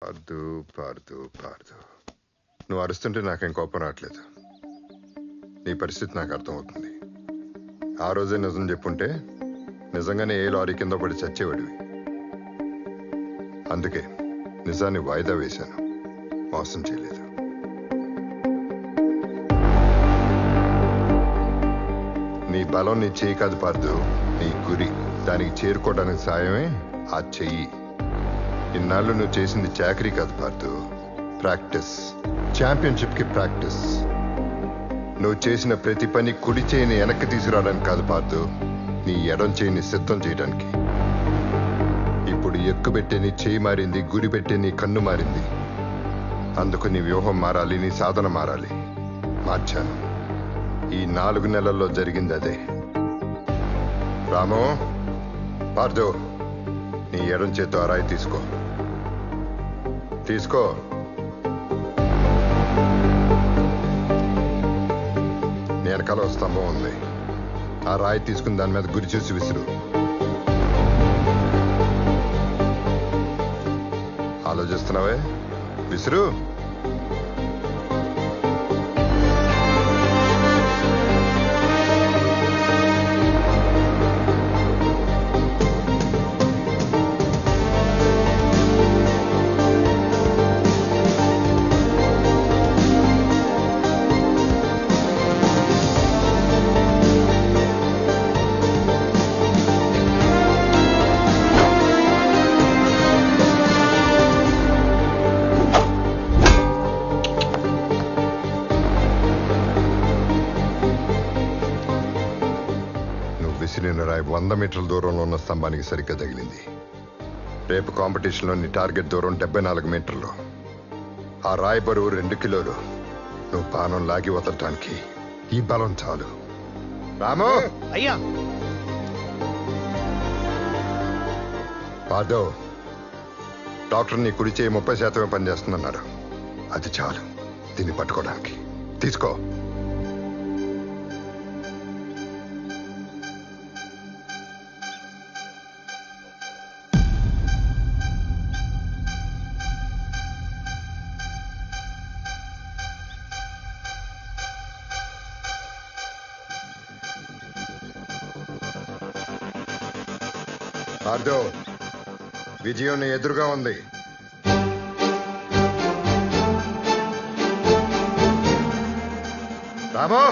పార్దు పార్దు పార్దు నువ్వు అరుస్తుంటే నాకేం కోపం రావట్లేదు. నీ పరిస్థితి నాకు అర్థమవుతుంది. ఆ రోజే నిజం చెప్పుంటే నిజంగానే ఏ లారీ కింద పడి చచ్చేవాడివి. అందుకే నిజాన్ని వాయిదా వేశాను, మోసం చేయలేదు. నీ బలం నీ చెయ్యి కాదు పార్దు, నీ గురి. దానికి చేరుకోవడానికి సాయమే ఆ చెయ్యి. ఇన్నాళ్ళు నువ్వు చేసింది చాకరీ కాదు పార్దు, ప్రాక్టీస్. ఛాంపియన్షిప్ కి ప్రాక్టీస్. నువ్వు చేసిన ప్రతి పని కుడి చేయిని వెనక్కి తీసుకురావడానికి కాదు పార్దు, నీ ఎడం చేయిని సిద్ధం చేయడానికి. ఇప్పుడు ఎక్కుబెట్టే నీ చేయి మారింది, గురి పెట్టే నీ కన్ను మారింది. అందుకు నీ వ్యూహం మారాలి, నీ సాధన మారాలి. మార్చాను. ఈ 4 నెలల్లో జరిగింది అదే. రాము, పార్దు, నీ ఎడం చేత్తో ఆ రాయి తీసుకో. తీసుకో. నీ వెనకాల ఒక స్తంభం ఉంది. ఆ రాయి తీసుకుని దాని మీద గురి చూసి విసురు. ఆలోచిస్తున్నావే? విసురు. విసిరిన రాయి 100 మీటర్ల దూరంలో ఉన్న స్తంభానికి సరిగ్గా తగిలింది. రేపు కాంపిటీషన్లో నీ టార్గెట్ దూరం 74 మీటర్లు. ఆ రాయి బరువు 2 కిలోలు. నువ్వు పానం లాగి వదలటానికి ఈ బలం చాలు. రాము, అయ్యా. పార్దో, డాక్టర్ నీ కుడి చేయి 30% పనిచేస్తుందన్నారు. అది చాలు దీన్ని పట్టుకోవడానికి. తీసుకో. పార్దో, విజయం నీ ఎదురుగా ఉంది. రామో,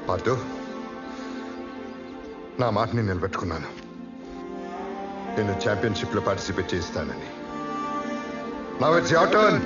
పార్దు, నా మాటని నిలబెట్టుకున్నాను. నేను ఛాంపియన్షిప్ లో పార్టిసిపేట్ చేస్తానని. Now it's your turn.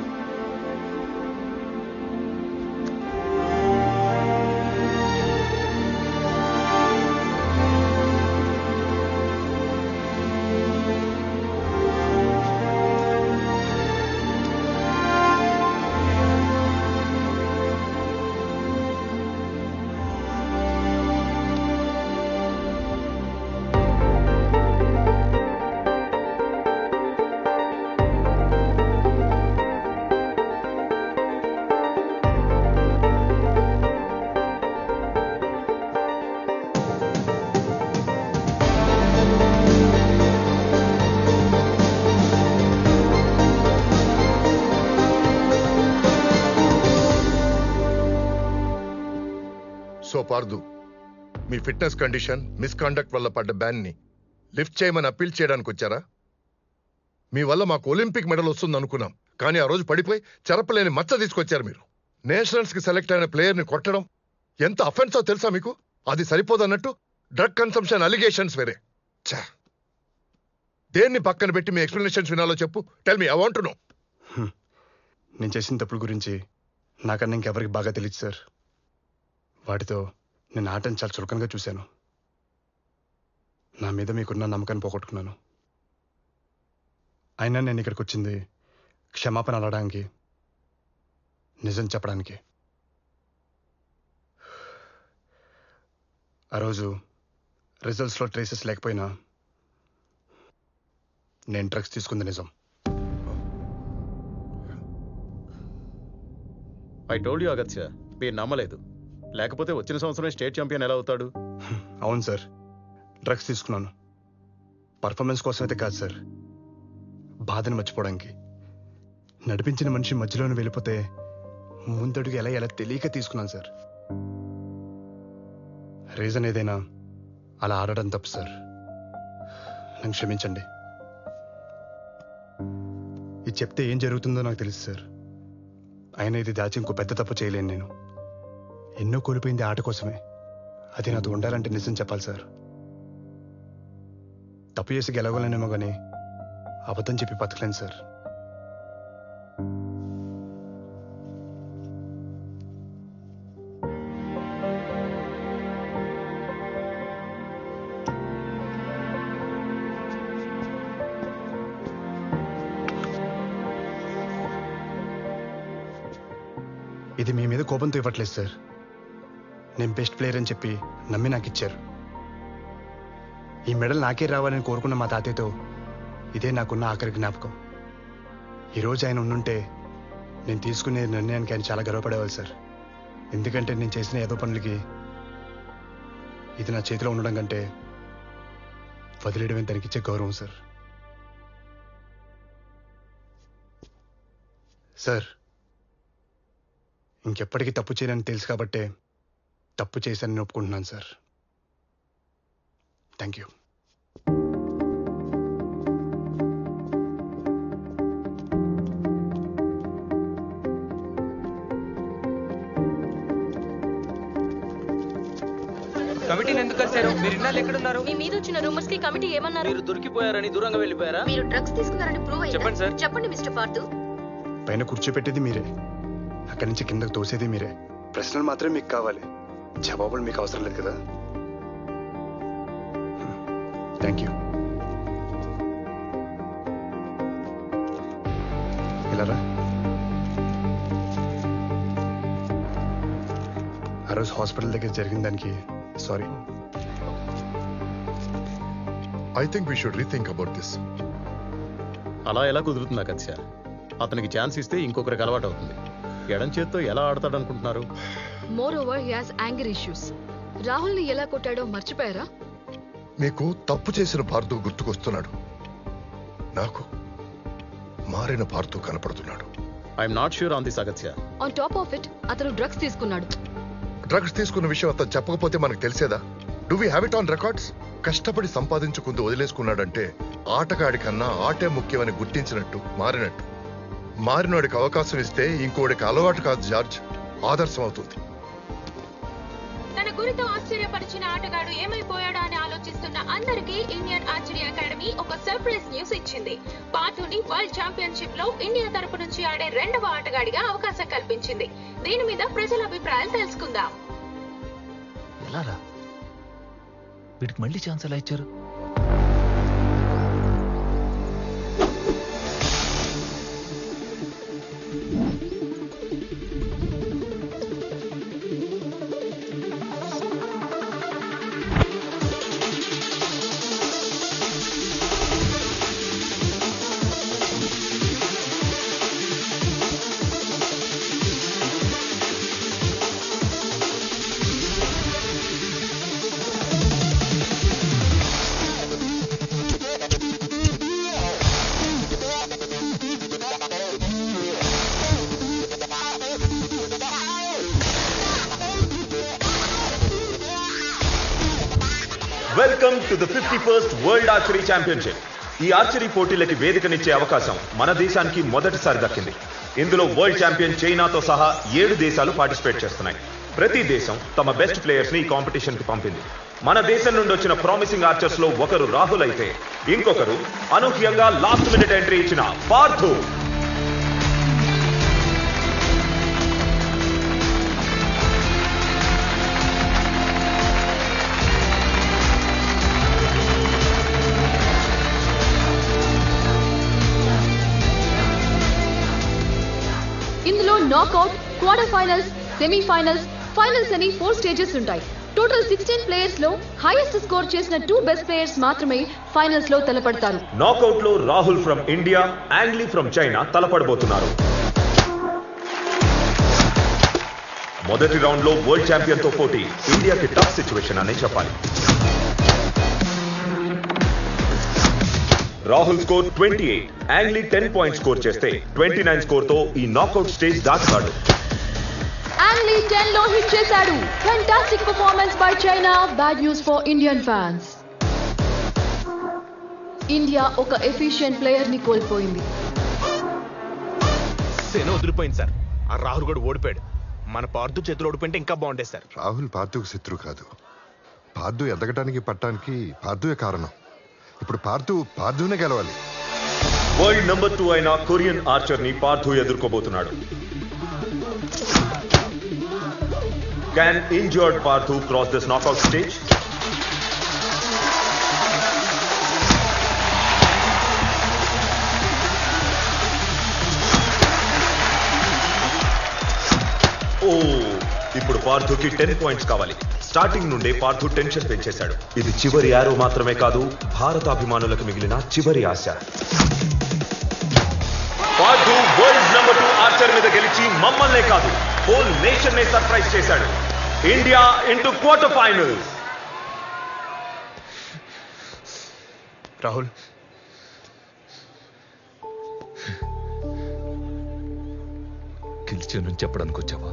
So Parthu, మీ ఫిట్నెస్ కండిషన్, మిస్కాండక్ట్ వల్ల పడ్డ బ్యాన్ ని లిఫ్ట్ చేయమని అప్పీల్ చేయడానికి వచ్చారా? మీ వల్ల మాకు ఒలింపిక్ మెడల్ వస్తుంది అనుకున్నాం, కానీ ఆ రోజు పడిపోయి చెరపలేని మచ్చ తీసుకొచ్చారు మీరు. నేషనల్స్ కి సెలెక్ట్ అయిన ప్లేయర్ ని కొట్టడం ఎంత అఫెన్సో తెలుసా మీకు? అది సరిపోదన్నట్టు డ్రగ్ కన్సంప్షన్ అలిగేషన్స్ వేరే. ఛా! దేన్ని పక్కన పెట్టి మీ ఎక్స్ప్లెనేషన్స్ వినాలో చెప్పు. Tell me, I want to know. నేను చేసిన తప్పుల గురించి నాకన్నా ఇంకెవరికి బాగా తెలియదు సార్. వాటితో నేను ఆటను చాలా చులకనగా చూశాను. నా మీద మీకున్న నమ్మకాన్ని పోగొట్టుకున్నాను. అయినా నేను ఇక్కడికి వచ్చింది క్షమాపణ అడగడానికి, నిజం చెప్పడానికి. ఆ రోజు రిజల్ట్స్లో ట్రేసెస్ లేకపోయినా నేను డ్రగ్స్ తీసుకుంది నిజం. ఐ టోల్డ్ యూ అగత్య, మీరు నమ్మలేదు. లేకపోతే వచ్చిన సంవత్సరం స్టేట్ ఛాంపియన్ ఎలా అవుతాడు? అవును సార్, డ్రగ్స్ తీసుకున్నాను. పర్ఫార్మెన్స్ కోసం అయితే కాదు సార్, బాధను మర్చిపోవడానికి. నడిపించిన మనిషి మధ్యలోనే వెళ్ళిపోతే ముందడుగు ఎలా తెలియక తీసుకున్నాను సార్. రీజన్ ఏదైనా అలా ఆడడం తప్పు సార్. నన్ను క్షమించండి. ఇది చెప్తే ఏం జరుగుతుందో నాకు తెలుసు సార్. అయినా ఇది దాచి ఇంకో పెద్ద తప్పు చేయలేను నేను. ఎన్నో కోల్పోయింది ఆట కోసమే. అది నాతో ఉండాలంటే నిజం చెప్పాలి సార్. తప్పు చేసి గెలవలేనేమో కానీ అబద్ధం చెప్పి బతకలేను సార్. ఇది మీ మీద కోపంతో ఇవ్వట్లేదు సార్. నేను బెస్ట్ ప్లేయర్ అని చెప్పి నమ్మి నాకు ఇచ్చారు. ఈ మెడల్ నాకే రావాలని కోరుకున్న మా తాతయ్యతో ఇదే నాకున్న ఆఖరి జ్ఞాపకం. ఈరోజు ఆయన ఉండుంటే నేను తీసుకునే నిర్ణయానికి ఆయన చాలా గర్వపడేవాళ్ళు సార్. ఎందుకంటే నేను చేసిన ఏదో పనులకి ఇది నా చేతిలో ఉండడం కంటే వదిలేయడమే తనకిచ్చే గౌరవం సార్. సార్, ఇంకెప్పటికీ తప్పు చేయనని తెలుసు కాబట్టే తప్పు చేశానని ఒప్పుకుంటున్నాను సార్. Thank you. కమిటీని ఎందుకు కలిశారు? మీరు ఇన్నాళ్ళు ఎక్కడున్నారు? మీ మీద వచ్చిన రూమర్స్ కి కమిటీ ఏమన్నారు? మీరు దొరికిపోయారని దూరంగా వెళ్ళిపోయారా? మీరు డ్రగ్స్ తీసుకున్నారని ప్రూవ్ అయ్యిందా? చెప్పండి సార్. చెప్పండి మిస్టర్ పార్థు. పైన కూర్చోపెట్టేది మీరే, అక్కడి నుంచి కిందకు తోసేది మీరే. ప్రశ్నలు మాత్రమే మీకు కావాలి, జవాబులు మీకు అవసరం లేదు కదా. Thank you. ఇలారా. ఆ రోజు హాస్పిటల్ దగ్గర జరిగిన దానికి sorry. I think we should rethink about this. అలా ఎలా కుదురుతుంది అగత్య? అతనికి ఛాన్స్ ఇస్తే ఇంకొకరికి అలవాటు అవుతుంది. ఎడం చేత్తో ఎలా ఆడతాడనుకుంటున్నారు? Moreover he has anger issues. Rahul ని ఎలా కొట్టాడో మర్చిపోయారా? మీకు తప్పు చేసిన పార్థు గుర్తుకొస్తున్నాడు. నాకు మారిన పార్థు కనపడుతున్నాడు. I'm not sure on this Agathya. On top of it అతను డ్రగ్స్ తీసుకున్నాడు. డ్రగ్స్ తీసుకున్న విషయం అతను చెప్పకపోతే మనకు తెలిసేదా? Do we have it on records? కష్టపడి సంపాదించుకుంటూ వదిలేసుకున్నాడంటే ఆటగాడి కన్నా ఆటే ముఖ్యమని గుర్తించినట్టు, మారినట్టు. మారినోడికి అవకాశం ఇస్తే ఇంకోడికి అలవాటు కాదు జార్జ్, ఆదర్శం అవుతుంది. తన గురితో ఆశ్చర్యపరిచిన ఆటగాడు ఏమైపోయాడా అని ఆలోచిస్తున్న అందరికీ ఇండియన్ ఆర్చరీ అకాడమీ ఒక సర్ప్రైజ్ న్యూస్ ఇచ్చింది. పార్థుని వరల్డ్ ఛాంపియన్షిప్ లో ఇండియా తరపు నుంచి ఆడే 2వ ఆటగాడిగా అవకాశం కల్పించింది. దీని మీద ప్రజల అభిప్రాయాలు తెలుసుకుందాం. ఎలారా? వీడికి మళ్ళీ ఛాన్స్ ఎలా ఇచ్చారు? Welcome to the 51st world archery championship. ఈ ఆర్చరీ పోటీలకి వేదికనిచ్చే అవకాశం మన దేశానికి మొదటిసారి దక్కింది. ఇందులో వరల్డ్ ఛాంపియన్ చైనాతో సహా 7 దేశాలు పార్టిసిపేట్ చేస్తున్నాయి. ప్రతి దేశం తమ బెస్ట్ ప్లేయర్స్ ని ఈ కాంపిటీషన్ కి పంపింది. మన దేశం నుండి వచ్చిన ప్రామిసింగ్ ఆర్చర్స్ లో ఒకరు రాహుల్ అయితే ఇంకొకరు అనూహ్యంగా లాస్ట్ మినిట్ ఎంట్రీ ఇచ్చిన పార్థు. ఇందులో knockout, quarter finals, semifinals, finals అని 4 స్టేజెస్ ఉంటాయి. టోటల్ 16 ప్లేయర్స్ లో హైయెస్ట్ స్కోర్ చేసిన 2 బెస్ట్ ప్లేయర్స్ మాత్రమే ఫైనల్స్ లో తలపడతారు. నాకౌట్ లో Rahul from India, Yangli from China తలపడబోతున్నారు. మొదటి రౌండ్ లో వరల్డ్ ఛాంపియన్ తో పోటీ ఇండియాకి టఫ్ సిచ్యువేషన్ అనే చెప్పాలి. రాహుల్ స్కోర్ 28, యాంగ్లీ 10 పాయింట్స్ స్కోర్ చేస్తే 29 స్కోర్ తో ఈ నాకౌట్ స్టేజ్ దాటుతాడు. యాంగ్లీ 10 లో హిట్ చేశాడు. Fantastic performance by China. Bad news for Indian fans. India ఒక ఎఫిషియెంట్ ప్లేయర్ ని కోల్పోయింది. సేన వదిలిపోయింది సార్. ఆ రాహుల్ కూడా ఓడిపోయాడు. మన పార్థు చేతులు ఓడిపోయింటే ఇంకా బాగుండేది సార్. రాహుల్ పార్థుకు శత్రువు కాదు. పార్థు ఎదగటానికి పట్టానికి పార్థువే కారణం. ఇప్పుడు పార్థునే గెలవాలి. వరల్డ్ నెంబర్ 2 అయిన కొరియన్ ఆర్చర్ ని Partha ఎదుర్కోబోతున్నాడు. Can injured Parthu cross this knockout stage? ఇప్పుడు పార్థుకి 10 పాయింట్స్ కావాలి. స్టార్టింగ్ నుండే పార్థు టెన్షన్ పెంచేశాడు. ఇది చివరి యారో మాత్రమే కాదు, భారత అభిమానులకు మిగిలిన చివరి ఆశ. పార్థు వరల్డ్ నెంబర్ 2 ఆర్చర్ మీద గెలిచి మమ్మల్నే కాదు హోల్ నేషన్ నే సర్ప్రైజ్ చేశాడు. India into quarter finals. Rahul, గెలిచానని చెప్పడానికి వచ్చావా,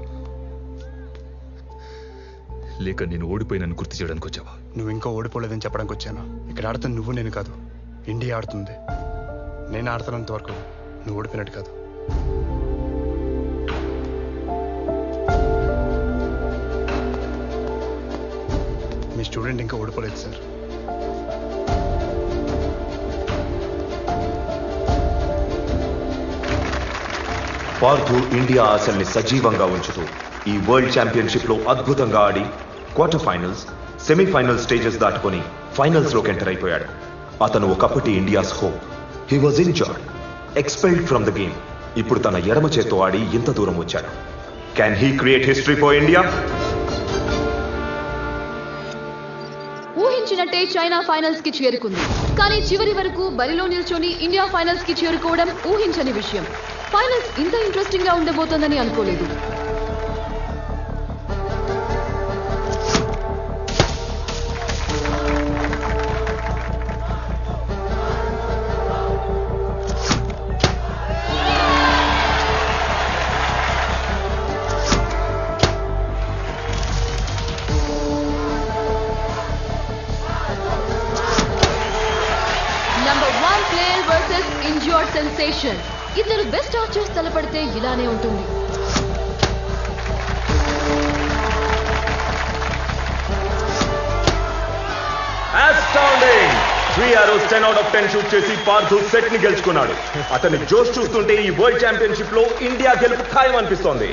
లేక నేను ఓడిపోయినని గుర్తు చేయడానికి వచ్చావా? నువ్వు ఇంకా ఓడిపోలేదని చెప్పడానికి వచ్చాను. ఇక్కడ ఆడుతుంది నువ్వు, నేను కాదు. ఇండియా ఆడుతుంది. నేను ఆడుతున్నంత వరకు నువ్వు ఓడిపోయినట్టు కాదు. మీ స్టూడెంట్ ఇంకా ఓడిపోలేదు సార్. పార్థు ఇండియా ఆశల్ని సజీవంగా ఉంచుతూ ఈ వరల్డ్ ఛాంపియన్షిప్ లో అద్భుతంగా ఆడి క్వార్టర్ ఫైనల్స్, సెమీఫైనల్ స్టేజెస్ దాటుకొని ఫైనల్స్ లోకి ఎంటర్ అయిపోయాడు. అతను ఒకప్పటి India's hope. He was injured, expelled from the game. ఇప్పుడు తన ఎడమ చేత్తో ఆడి ఇంత దూరం వచ్చాడు. Can he create history for India? ఊహించినట్టే చైనా ఫైనల్స్ కి చేరుకుంది. కానీ చివరి వరకు బరిలో నిల్చొని ఇండియా ఫైనల్స్ కి చేరుకోవడం ఊహించని విషయం. ఫైనల్స్ ఇంత ఇంట్రెస్టింగ్ గా ఉండబోతోందని అనుకోలేదు. Number 1 player versus injured sensation. ఇద్దరు బెస్ట్ ఆర్చర్స్ తలపడితే ఇలానే ఉంటుంది. Astounding! 3 arrows 10 out of 10 shoot చేసి పార్థు సెట్ ని గెలుచుకున్నాడు. అతని జోష్ చూస్తుంటే ఈ వరల్డ్ ఛాంపియన్షిప్ లో ఇండియా గెలుపు ఖాయం అనిపిస్తోంది.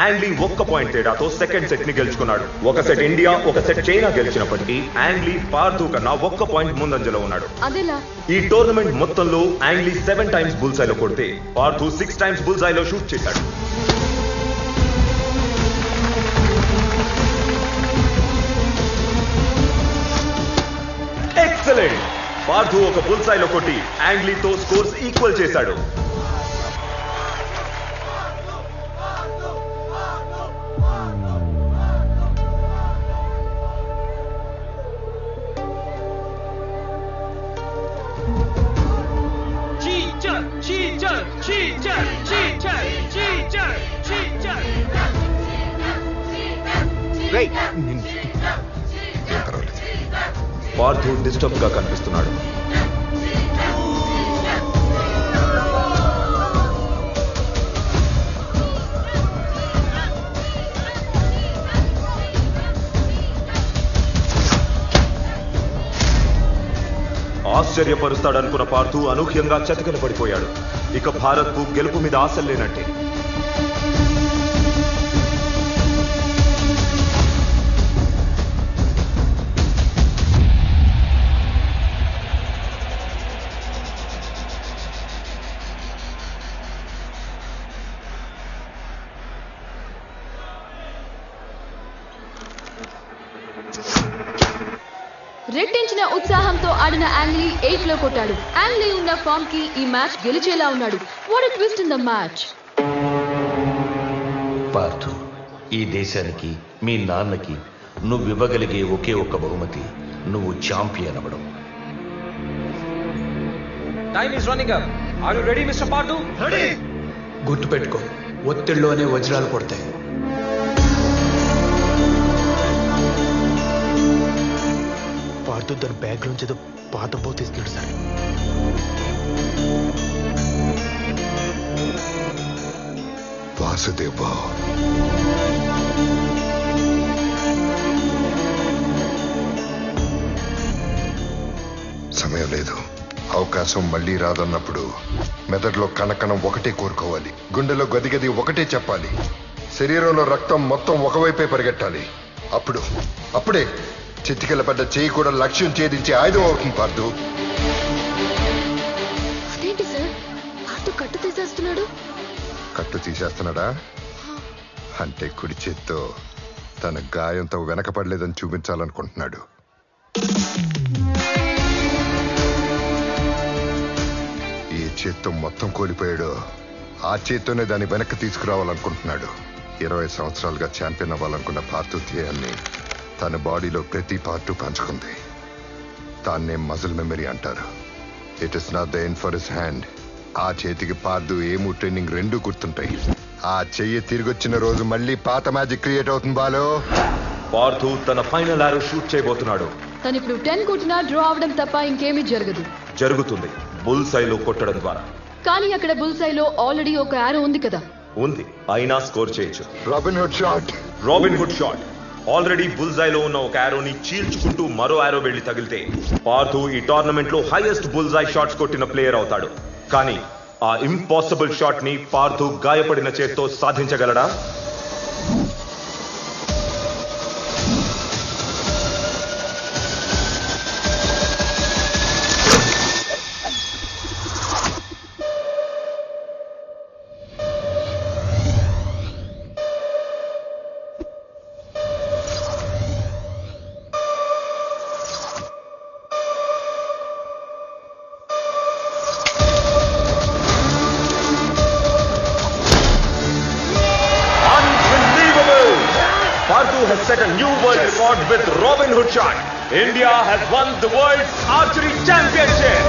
యాంగ్లీ 1 పాయింట్ తేడాతో సెకండ్ సెట్ ని గెలుచుకున్నాడు. ఒక సెట్ ఇండియా, ఒక సెట్ చైనా గెలిచినప్పటికీ యాంగ్లీ పార్థు కన్నా 1 పాయింట్ ముందంజలో ఉన్నాడు. ఈ టోర్నమెంట్ మొత్తంలో యాంగ్లీ 7 టైమ్స్ బుల్సైలో కొడితే పార్థు 6 టైమ్స్ బుల్సైలో షూట్ చేశాడు. ఎక్సలెంట్! పార్థు ఒక బుల్సైలో కొట్టి యాంగ్లీతో స్కోర్స్ ఈక్వల్ చేశాడు. cheater, cheater, cheater, cheater, cheater, cheater. ఏం పర్వాలేదు. పార్థు డిస్టర్బ్ గా కనిపిస్తున్నాడు. ఆశ్చర్యపరుస్తాడనుకున్న పార్థు అనూహ్యంగా చతికిల పడిపోయాడు. ఇక భారత్ కు గెలుపు మీద ఆశలు లేనట్టే. రెట్టించిన ఉత్సాహంతో ఆడిన యాంగ్లీ 8 లో కొట్టాడు. యాంగ్లీ ఉన్న ఫామ్ కి ఈ మ్యాచ్ గెలిచేలా ఉన్నాడు. What a twist in the match. Partha, ఈ దేశానికి మీ నాన్నకి నువ్వు ఇవ్వగలిగే ఒకే ఒక్క బహుమతి నువ్వు ఛాంపియన్ అవ్వడం. Time is running up. Are you ready mister Parthu? Ready. గుర్తుపెట్టుకో, ఒత్తిడిలోనే వజ్రాలు కొడతాయి. పార్థు తన బ్యాగ్ నుంచి ఏదో పాత బో తీస్తున్నాడు సార్. వాసుదేవ, సమయం లేదు. అవకాశం మళ్ళీ రాదన్నప్పుడు మెదడులో కణకణం ఒకటే కోరుకోవాలి, గుండెలో గదిగది ఒకటే చెప్పాలి, శరీరంలో రక్తం మొత్తం ఒకవైపే పరిగెట్టాలి. అప్పుడే చితికిల పడ్డ చేయి కూడా లక్ష్యం ఛేదించే ఆయుధం అవుతుంది పార్థు. అదేంటి సార్, పార్థు కట్టు తీసేస్తున్నాడు? కట్టు తీసేస్తున్నాడా అంటే కుడి చేత్తో తన గాయంతో వెనకపడలేదని చూపించాలనుకుంటున్నాడు. ఏ చేత్తో మొత్తం కోల్పోయాడో ఆ చేత్తోనే దాన్ని వెనక్కి తీసుకురావాలనుకుంటున్నాడు. 20 సంవత్సరాలుగా ఛాంపియన్ అవ్వాలనుకున్న పార్థు ధ్యేయాన్ని తన బాడీలో ప్రతి పార్టు పంచుకుంది. దాన్నే మజిల్ మెమరీ అంటారు. It is not the end for his hand. ఆ చేతికి పార్థు ఏము ట్రైనింగ్ రెండూ గుర్తుంటాయి. ఆ చెయ్యి తిరిగొచ్చిన రోజు మళ్ళీ పాత మ్యాజిక్ క్రియేట్ అవుతుంది. బాలో, పార్థు తన ఫైనల్ ఆరో షూట్ చేయబోతున్నాడు. తను ఇప్పుడు 10 కొట్టినా డ్రా అవడం తప్ప ఇంకేమీ జరగదు. జరుగుతుంది బుల్ సైలో కొట్టడం ద్వారా. కానీ అక్కడ బుల్ సైలో ఆల్రెడీ ఒక యారో ఉంది కదా. ఉంది, అయినా స్కోర్ చేయొచ్చు. Robin Hood shot. Robin Hood shot. Already బుల్జైలో ఉన్న ఒక యారోని చీల్చుకుంటూ మరో యారో వెళ్లి తగిలితే పార్థు ఈ టోర్నమెంట్ లో హైయెస్ట్ బుల్జై షాట్స్ కొట్టిన ప్లేయర్ అవుతాడు. కానీ ఆ ఇంపాసిబుల్ షాట్ ని పార్థు గాయపడిన చేత్తో సాధించగలడా? Paardhu has set a new world record with Robin Hood shot. India has won the world's archery championship.